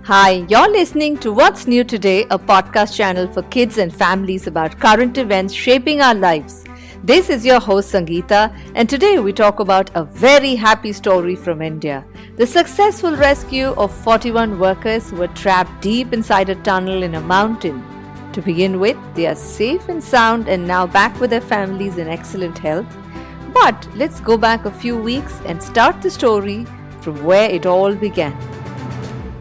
Hi, you're listening to What's New Today, a podcast channel for kids and families about current events shaping our lives. This is your host Sangeeta, and today we talk about a very happy story from India. The successful rescue of 41 workers who were trapped deep inside a tunnel in a mountain. To begin with, they are safe and sound and now back with their families in excellent health. But let's go back a few weeks and start the story from where it all began.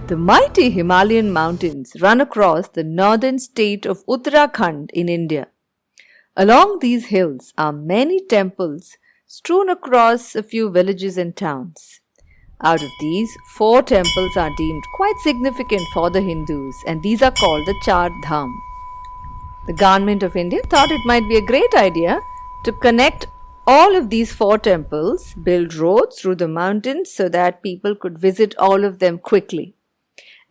The mighty Himalayan mountains run across the northern state of Uttarakhand in India. Along these hills are many temples strewn across a few villages and towns. Out of these, 4 temples are deemed quite significant for the Hindus, and these are called the Char Dham. The government of India thought it might be a great idea to connect all of these 4 temples, build roads through the mountains so that people could visit all of them quickly.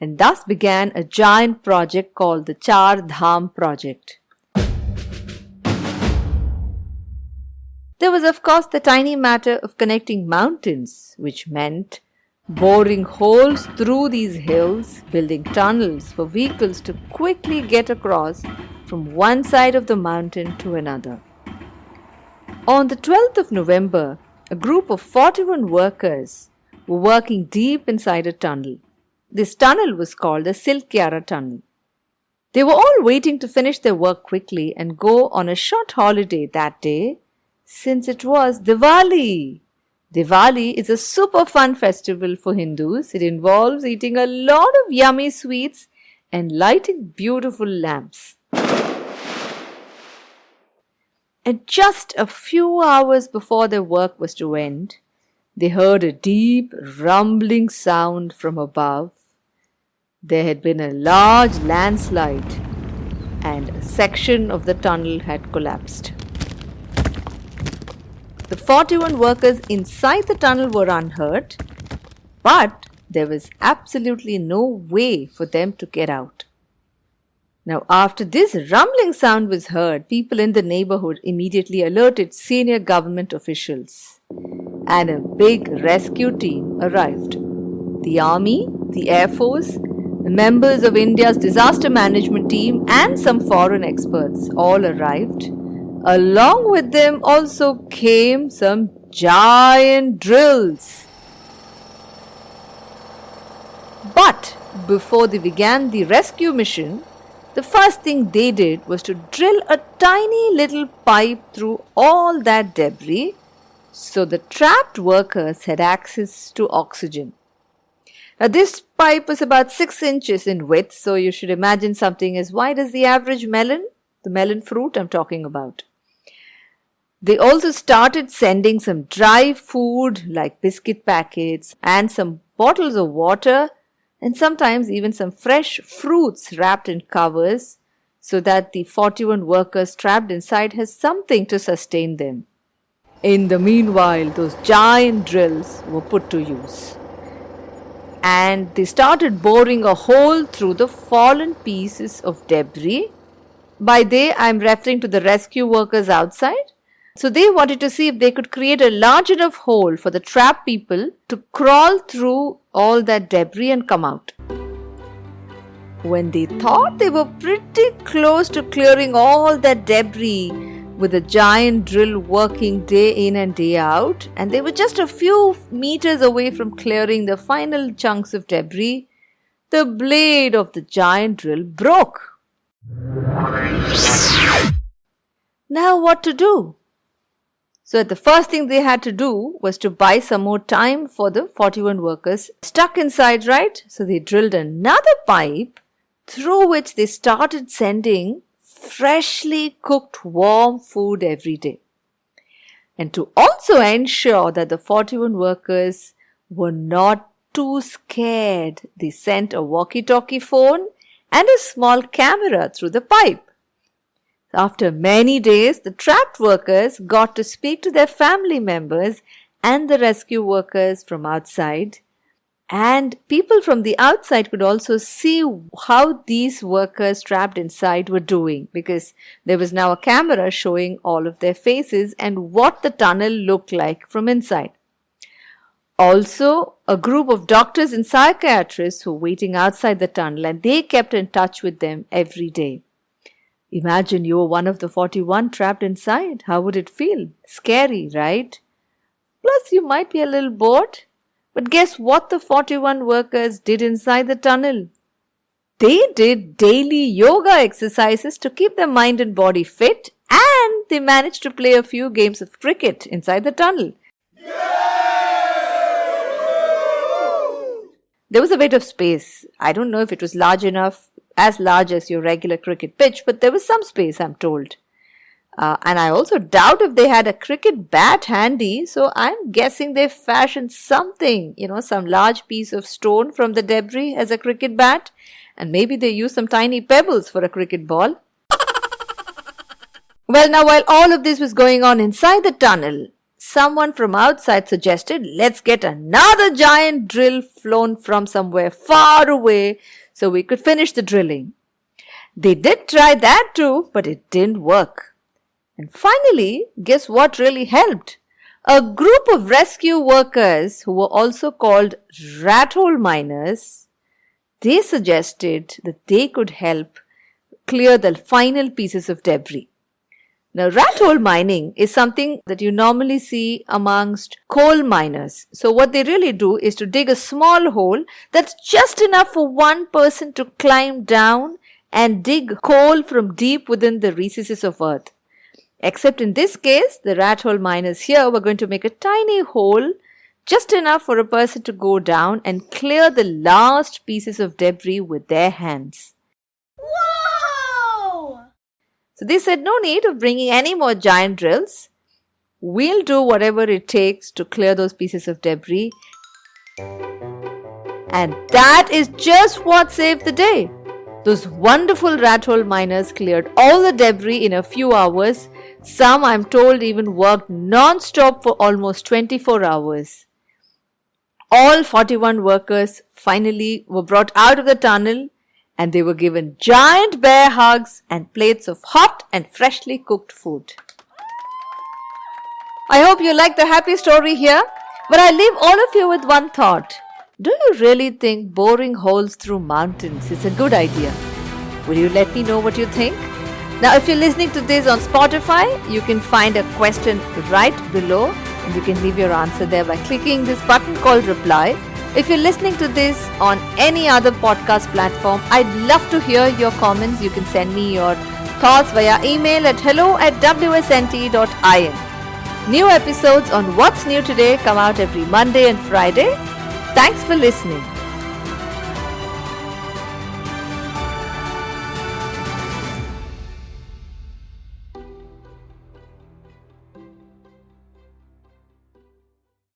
And thus began a giant project called the Char Dham project. There was of course the tiny matter of connecting mountains, which meant boring holes through these hills, building tunnels for vehicles to quickly get across from one side of the mountain to another. On the 12th of November, a group of 41 workers were working deep inside a tunnel. This tunnel was called the Silkyara Tunnel. They were all waiting to finish their work quickly and go on a short holiday that day, since it was Diwali. Diwali is a super fun festival for Hindus. It involves eating a lot of yummy sweets and lighting beautiful lamps. And just a few hours before their work was to end, they heard a deep rumbling sound from above. There had been a large landslide and a section of the tunnel had collapsed. The 41 workers inside the tunnel were unhurt, but there was absolutely no way for them to get out. Now, after this rumbling sound was heard, people in the neighborhood immediately alerted senior government officials, and a big rescue team arrived. The army, the air force, the members of India's disaster management team and some foreign experts all arrived. Along with them also came some giant drills. But before they began the rescue mission, the first thing they did was to drill a tiny little pipe through all that debris so the trapped workers had access to oxygen. Now, this pipe was about 6 inches in width, so you should imagine something as wide as the average melon, the melon fruit I'm talking about. They also started sending some dry food like biscuit packets and some bottles of water and sometimes even some fresh fruits wrapped in covers so that the 41 workers trapped inside has something to sustain them. In the meanwhile, those giant drills were put to use. And they started boring a hole through the fallen pieces of debris. By they, I'm referring to the rescue workers outside. So they wanted to see if they could create a large enough hole for the trapped people to crawl through all that debris and come out. When they thought they were pretty close to clearing all that debris with a giant drill working day in and day out, and they were just a few meters away from clearing the final chunks of debris, the blade of the giant drill broke. Now what to do? So the first thing they had to do was to buy some more time for the 41 workers stuck inside, right? So they drilled another pipe through which they started sending freshly cooked warm food every day. And to also ensure that the 41 workers were not too scared, they sent a walkie-talkie phone and a small camera through the pipe. After many days, the trapped workers got to speak to their family members and the rescue workers from outside. And people from the outside could also see how these workers trapped inside were doing, because there was now a camera showing all of their faces and what the tunnel looked like from inside. Also, a group of doctors and psychiatrists who were waiting outside the tunnel, and they kept in touch with them every day. Imagine you were one of the 41 trapped inside. How would it feel? Scary, right? Plus, you might be a little bored. But guess what the 41 workers did inside the tunnel? They did daily yoga exercises to keep their mind and body fit, and they managed to play a few games of cricket inside the tunnel. There was a bit of space. I don't know if it was large enough, as large as your regular cricket pitch, but there was some space, I'm told. And I also doubt if they had a cricket bat handy, so I'm guessing they fashioned something, some large piece of stone from the debris as a cricket bat, and maybe they used some tiny pebbles for a cricket ball. Well, now while all of this was going on inside the tunnel, someone from outside suggested, let's get another giant drill flown from somewhere far away so we could finish the drilling. They did try that too, but it didn't work. And finally, guess what really helped? A group of rescue workers who were also called rat hole miners, they suggested that they could help clear the final pieces of debris. Now, rat hole mining is something that you normally see amongst coal miners. So what they really do is to dig a small hole that's just enough for one person to climb down and dig coal from deep within the recesses of earth. Except in this case, the rat hole miners here were going to make a tiny hole just enough for a person to go down and clear the last pieces of debris with their hands. Whoa! So they said, no need of bringing any more giant drills. We'll do whatever it takes to clear those pieces of debris. And that is just what saved the day. Those wonderful rat hole miners cleared all the debris in a few hours. Some, I'm told, even worked non-stop for almost 24 hours. All 41 workers finally were brought out of the tunnel, and they were given giant bear hugs and plates of hot and freshly cooked food. I hope you like the happy story here, but I leave all of you with one thought. Do you really think boring holes through mountains is a good idea? Will you let me know what you think? Now, if you're listening to this on Spotify, you can find a question right below, and you can leave your answer there by clicking this button called reply. If you're listening to this on any other podcast platform, I'd love to hear your comments. You can send me your thoughts via email at hello@wsnt.in. New episodes on What's New Today come out every Monday and Friday. Thanks for listening.